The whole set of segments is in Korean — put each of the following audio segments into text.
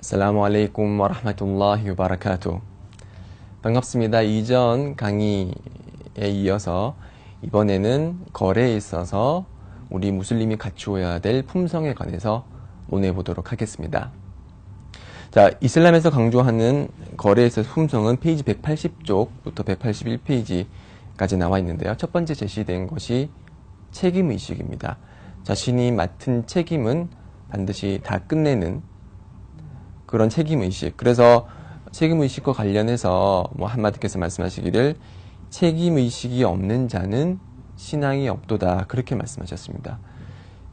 Assalamu alaikum wa rahmatullahi wa barakatuh. 반갑습니다. 이전 강의에 이어서 이번에는 거래에 있어서 우리 무슬림이 갖추어야 될 품성에 관해서 논해 보도록 하겠습니다. 자, 이슬람에서 강조하는 거래에서 품성은 페이지 180쪽부터 181페이지까지 나와 있는데요. 첫 번째 제시된 것이 책임의식입니다. 자신이 맡은 책임은 반드시 다 끝내는 그런 책임의식. 그래서 책임의식과 관련해서 한마디께서 말씀하시기를 책임의식이 없는 자는 신앙이 없도다. 그렇게 말씀하셨습니다.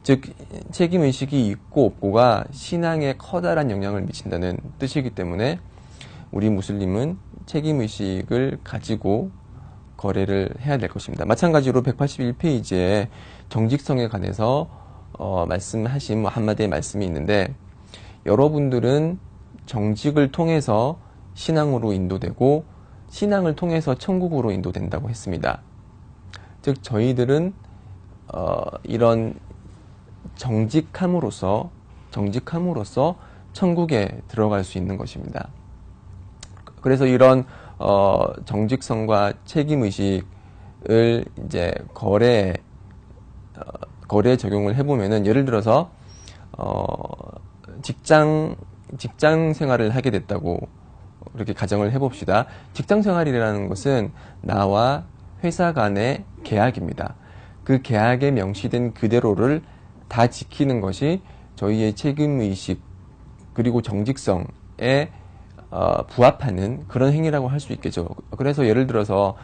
즉 책임의식이 있고 없고가 신앙에 커다란 영향을 미친다는 뜻이기 때문에 우리 무슬림은 책임의식을 가지고 거래를 해야 될 것입니다. 마찬가지로 181페이지에 정직성에 관해서 말씀하신 한마디의 말씀이 있는데, 여러분들은 정직을 통해서 신앙으로 인도되고 신앙을 통해서 천국으로 인도된다고 했습니다. 즉 저희들은 이런 정직함으로써 천국에 들어갈 수 있는 것입니다. 그래서 이런 정직성과 책임의식을 이제 거래에 적용을 해보면은, 예를 들어서 직장 생활을 하게 됐다고 그렇게 가정을 해봅시다. 직장 생활이라는 것은 나와 회사 간의 계약입니다. 그 계약에 명시된 그대로를 다 지키는 것이 저희의 책임의식 그리고 정직성에 부합하는 그런 행위라고 할 수 있겠죠. 그래서 예를 들어서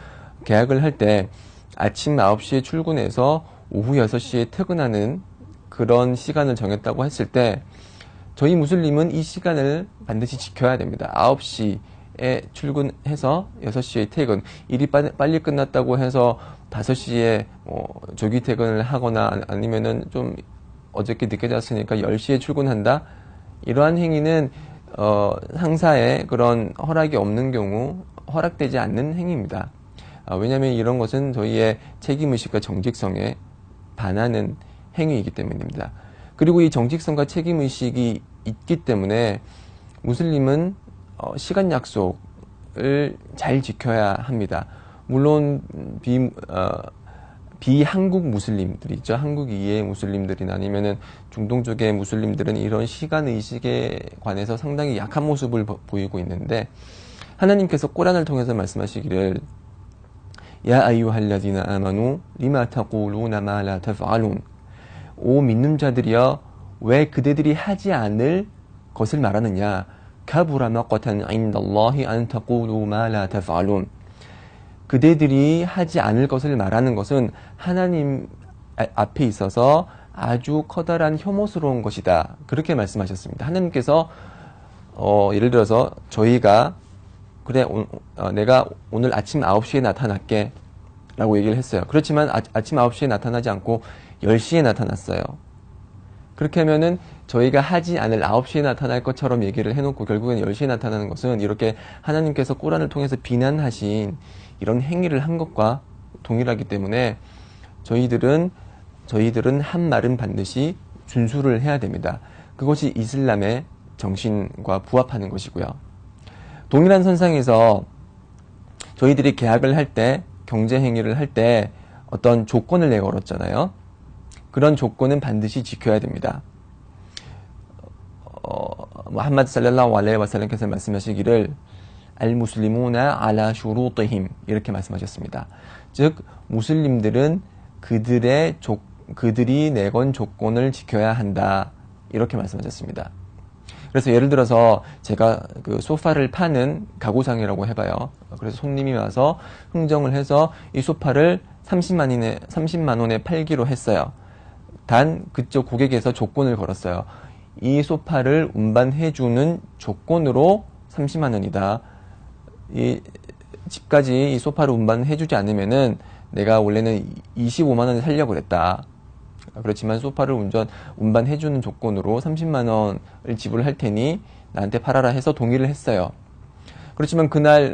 계약을 할 때 아침 9시에 출근해서 오후 6시에 퇴근하는 그런 시간을 정했다고 했을 때, 저희 무슬림은 이 시간을 반드시 지켜야 됩니다. 9시에 출근해서 6시에 퇴근. 일이 빨리 끝났다고 해서 5시에 조기 퇴근을 하거나 아니면은 좀 어저께 늦게 잤으니까 10시에 출근한다. 이러한 행위는 상사의 그런 허락이 없는 경우 허락되지 않는 행위입니다. 왜냐하면 이런 것은 저희의 책임의식과 정직성에 반하는 행위이기 때문입니다. 그리고 이 정직성과 책임의식이 있기 때문에 무슬림은 시간 약속을 잘 지켜야 합니다. 물론 비한국 무슬림들이 있죠. 한국 이외의 무슬림들이나 아니면은 중동 쪽의 무슬림들은 이런 시간의식에 관해서 상당히 약한 모습을 보이고 있는데, 하나님께서 꾸란을 통해서 말씀하시기를 야 아이유할라디나 아마누 리마 타꿀루나 마 라 타프알룬, 오 믿는 자들이여 왜 그대들이 하지 않을 것을 말하느냐. 카부라 마qqatan 인달라히 안 타꿀루 마 라 타프알룬. 그대들이 하지 않을 것을 말하는 것은 하나님 앞에 있어서 아주 커다란 혐오스러운 것이다. 그렇게 말씀하셨습니다. 하나님께서 예를 들어서 저희가 그래 내가 오늘 아침 9시에 나타날게 라고 얘기를 했어요. 그렇지만 아침 9시에 나타나지 않고 10시에 나타났어요. 그렇게 하면은 저희가 하지 않을 9시에 나타날 것처럼 얘기를 해놓고 결국엔 10시에 나타나는 것은 이렇게 하나님께서 꾸란을 통해서 비난하신 이런 행위를 한 것과 동일하기 때문에 저희들은 한 말은 반드시 준수를 해야 됩니다. 그것이 이슬람의 정신과 부합하는 것이고요. 동일한 선상에서 저희들이 계약을 할 때, 경제 행위를 할 때 어떤 조건을 내걸었잖아요. 그런 조건은 반드시 지켜야 됩니다. 무함마드 살랄라후 알레이히 와살람께서 말씀하시기를 알무슬리무나 알라 슈루티힘, 이렇게 말씀하셨습니다. 즉 무슬림들은 그들이 내건 조건을 지켜야 한다, 이렇게 말씀하셨습니다. 그래서 예를 들어서 제가 그 소파를 파는 가구상이라고 해봐요. 그래서 손님이 와서 흥정을 해서 이 소파를 30만 원에 팔기로 했어요. 단 그쪽 고객에서 조건을 걸었어요. 이 소파를 운반해주는 조건으로 30만 원이다. 이 집까지 이 소파를 운반해주지 않으면은 내가 원래는 25만 원에 살려고 그랬다. 그렇지만 소파를 운반해주는 조건으로 30만 원을 지불할 테니 나한테 팔아라 해서 동의를 했어요. 그렇지만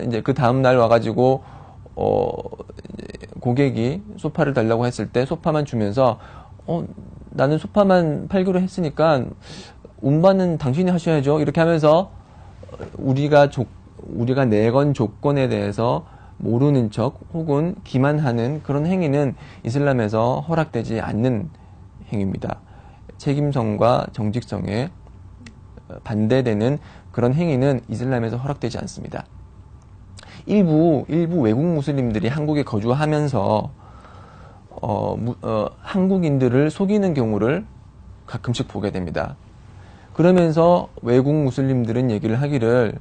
이제 그 다음날 와가지고, 고객이 소파를 달라고 했을 때 소파만 주면서, 나는 소파만 팔기로 했으니까 운반은 당신이 하셔야죠. 이렇게 하면서 우리가 내건 조건에 대해서 모르는 척 혹은 기만하는 그런 행위는 이슬람에서 허락되지 않는 행위입니다. 책임성과 정직성에 반대되는 그런 행위는 이슬람에서 허락되지 않습니다. 일부 외국 무슬림들이 한국에 거주하면서 한국인들을 속이는 경우를 가끔씩 보게 됩니다. 그러면서 외국 무슬림들은 얘기를 하기를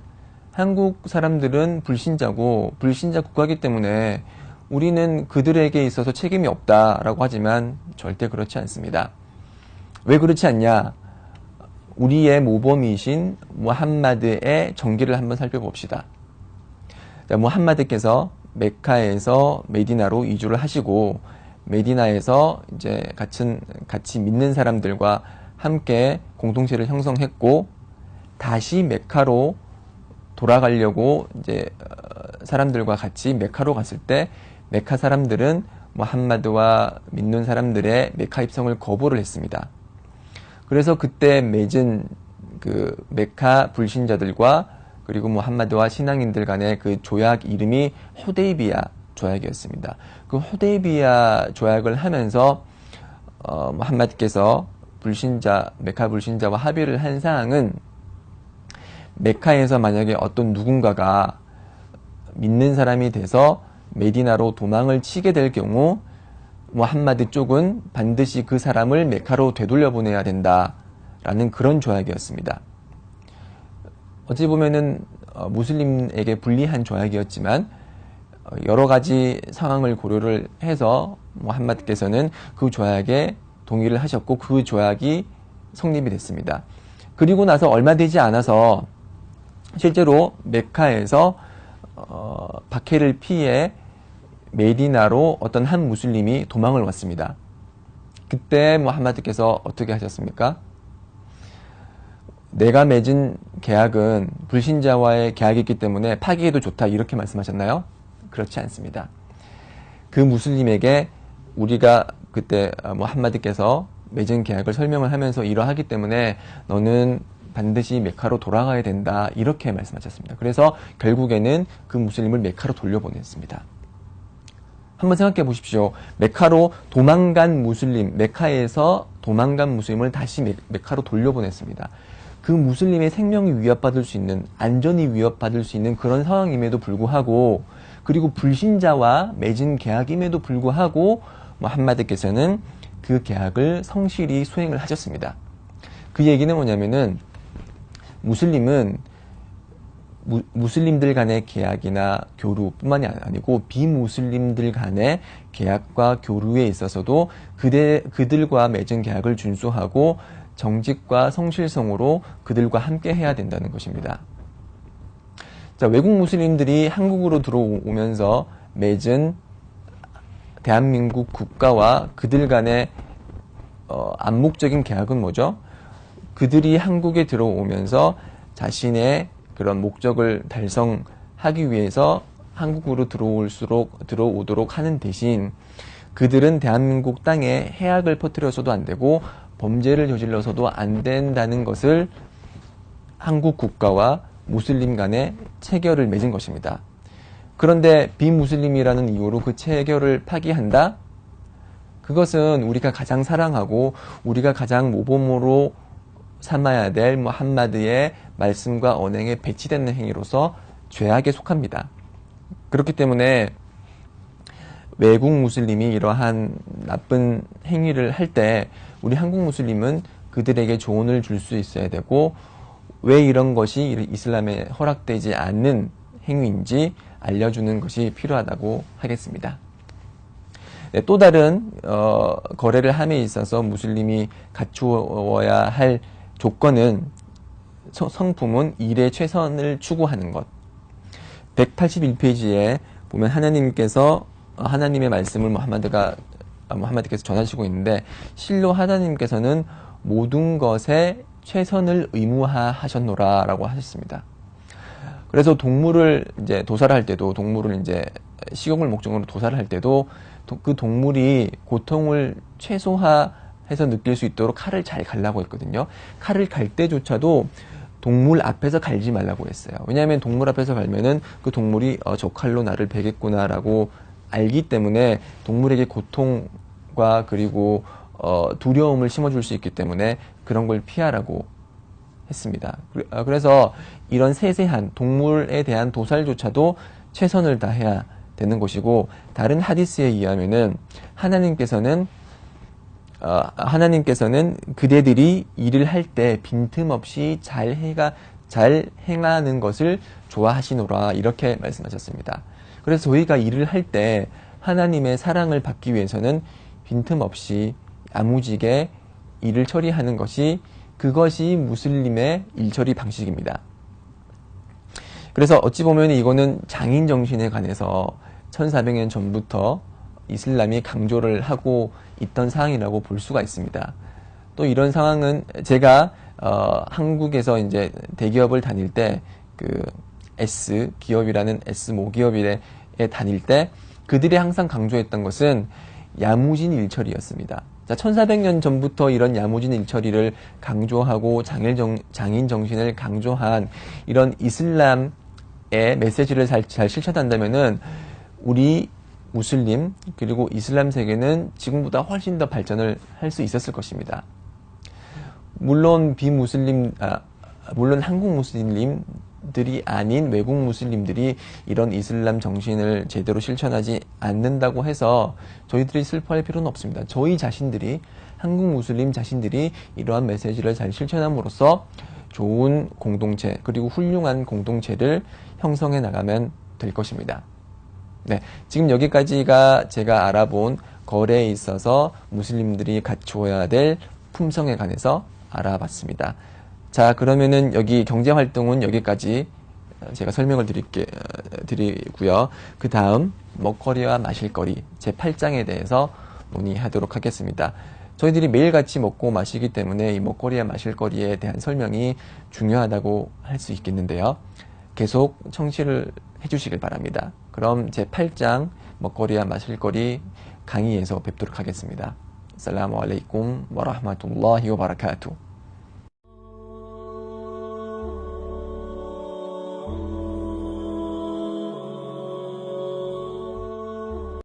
한국 사람들은 불신자고 불신자 국가이기 때문에 우리는 그들에게 있어서 책임이 없다라고 하지만 절대 그렇지 않습니다. 왜 그렇지 않냐? 우리의 모범이신 무함마드의 전기를 한번 살펴봅시다. 무함마드께서 메카에서 메디나로 이주를 하시고 메디나에서 이제 같이 믿는 사람들과 함께 공동체를 형성했고 다시 메카로 돌아가려고 이제 사람들과 같이 메카로 갔을 때 메카 사람들은 무함마드와 믿는 사람들의 메카 입성을 거부를 했습니다. 그래서 그때 맺은 그 메카 불신자들과 그리고 무함마드와 신앙인들 간의 그 조약 이름이 후데이비야 조약이었습니다. 그 후데이비야 조약을 하면서 무함마드께서 메카 불신자와 합의를 한 사항은 메카에서 만약에 어떤 누군가가 믿는 사람이 돼서 메디나로 도망을 치게 될 경우 무함마드 쪽은 반드시 그 사람을 메카로 되돌려 보내야 된다라는 그런 조약이었습니다. 어찌 보면은 무슬림에게 불리한 조약이었지만 여러 가지 상황을 고려를 해서 무함마드께서는 그 조약에 동의를 하셨고 그 조약이 성립이 됐습니다. 그리고 나서 얼마 되지 않아서 실제로 메카에서 박해를 피해 메디나로 어떤 한 무슬림이 도망을 왔습니다. 그때 무함마드께서 어떻게 하셨습니까? 내가 맺은 계약은 불신자와의 계약이기 때문에 파기해도 좋다 이렇게 말씀하셨나요? 그렇지 않습니다. 그 무슬림에게 우리가 그때 무함마드께서 맺은 계약을 설명을 하면서 이러하기 때문에 너는 반드시 메카로 돌아가야 된다 이렇게 말씀하셨습니다. 그래서 결국에는 그 무슬림을 메카로 돌려보냈습니다. 한번 생각해 보십시오. 메카로 도망간 무슬림, 메카에서 도망간 무슬림을 다시 메카로 돌려보냈습니다. 그 무슬림의 생명이 위협받을 수 있는, 안전이 위협받을 수 있는 그런 상황임에도 불구하고, 그리고 불신자와 맺은 계약임에도 불구하고 무함마드께서는 그 계약을 성실히 수행을 하셨습니다. 그 얘기는 뭐냐면은 무슬림들 간의 계약이나 교류뿐만이 아니고 비무슬림들 간의 계약과 교류에 있어서도 그들과 맺은 계약을 준수하고 정직과 성실성으로 그들과 함께 해야 된다는 것입니다. 자, 외국 무슬림들이 한국으로 들어오면서 맺은 대한민국 국가와 그들 간의 암묵적인 계약은 뭐죠? 그들이 한국에 들어오면서 자신의 그런 목적을 달성하기 위해서 한국으로 들어오도록 하는 대신 그들은 대한민국 땅에 해악을 퍼뜨려서도 안 되고 범죄를 저질러서도 안 된다는 것을 한국 국가와 무슬림 간의 체결을 맺은 것입니다. 그런데 비무슬림이라는 이유로 그 체결을 파기한다? 그것은 우리가 가장 사랑하고 우리가 가장 모범으로 삼아야 될 무함마드의 말씀과 언행에 배치되는 행위로서 죄악에 속합니다. 그렇기 때문에 외국 무슬림이 이러한 나쁜 행위를 할 때 우리 한국 무슬림은 그들에게 조언을 줄 수 있어야 되고 왜 이런 것이 이슬람에 허락되지 않는 행위인지 알려주는 것이 필요하다고 하겠습니다. 네, 또 다른 거래를 함에 있어서 무슬림이 갖추어야 할 조건은 성품은 일의 최선을 추구하는 것. 181페이지에 보면 하나님께서 하나님의 말씀을 무함마드께서 전하시고 있는데 실로 하나님께서는 모든 것에 최선을 의무화하셨노라 라고 하셨습니다. 그래서 동물을 이제 도살을 할 때도 동물을 이제 식용을 목적으로 도살을 할 때도 그 동물이 고통을 최소화해야 해서 느낄 수 있도록 칼을 잘 갈라고 했거든요. 칼을 갈 때조차도 동물 앞에서 갈지 말라고 했어요. 왜냐하면 동물 앞에서 갈면은 그 동물이 저 칼로 나를 베겠구나라고 알기 때문에 동물에게 고통과 그리고 두려움을 심어줄 수 있기 때문에 그런 걸 피하라고 했습니다. 그래서 이런 세세한 동물에 대한 도살조차도 최선을 다해야 되는 것이고, 다른 하디스에 의하면은 하나님께서는 그대들이 일을 할 때 빈틈없이 잘 행하는 것을 좋아하시노라, 이렇게 말씀하셨습니다. 그래서 저희가 일을 할 때 하나님의 사랑을 받기 위해서는 빈틈없이 야무지게 일을 처리하는 것이, 그것이 무슬림의 일처리 방식입니다. 그래서 어찌 보면 이거는 장인 정신에 관해서 1400년 전부터 이슬람이 강조를 하고 있던 사항이라고 볼 수가 있습니다. 또 이런 상황은 제가 한국에서 이제 대기업을 다닐 때 그 S 기업이라는 S 모기업에 다닐 때 그들이 항상 강조했던 것은 야무진 일처리였습니다. 자, 1400년 전부터 이런 야무진 일처리를 강조하고 장인 정신을 강조한 이런 이슬람의 메시지를 잘 실천한다면은 우리 무슬림 그리고 이슬람 세계는 지금보다 훨씬 더 발전을 할 수 있었을 것입니다. 물론 물론 한국 무슬림들이 아닌 외국 무슬림들이 이런 이슬람 정신을 제대로 실천하지 않는다고 해서 저희들이 슬퍼할 필요는 없습니다. 저희 자신들이, 한국 무슬림 자신들이 이러한 메시지를 잘 실천함으로써 좋은 공동체 그리고 훌륭한 공동체를 형성해 나가면 될 것입니다. 네, 지금 여기까지가 제가 알아본 거래에 있어서 무슬림들이 갖추어야 될 품성에 관해서 알아봤습니다. 자, 그러면은 여기 경제활동은 여기까지 제가 설명을 드리고요. 그 다음 먹거리와 마실거리 제8장에 대해서 논의하도록 하겠습니다. 저희들이 매일같이 먹고 마시기 때문에 이 먹거리와 마실거리에 대한 설명이 중요하다고 할 수 있겠는데요. 계속 청취를 해주시길 바랍니다. 그럼 제8장 먹거리와 마실거리 강의에서 뵙도록 하겠습니다. 살라무 알레이쿰 와라흐마툴라히 와바라카투.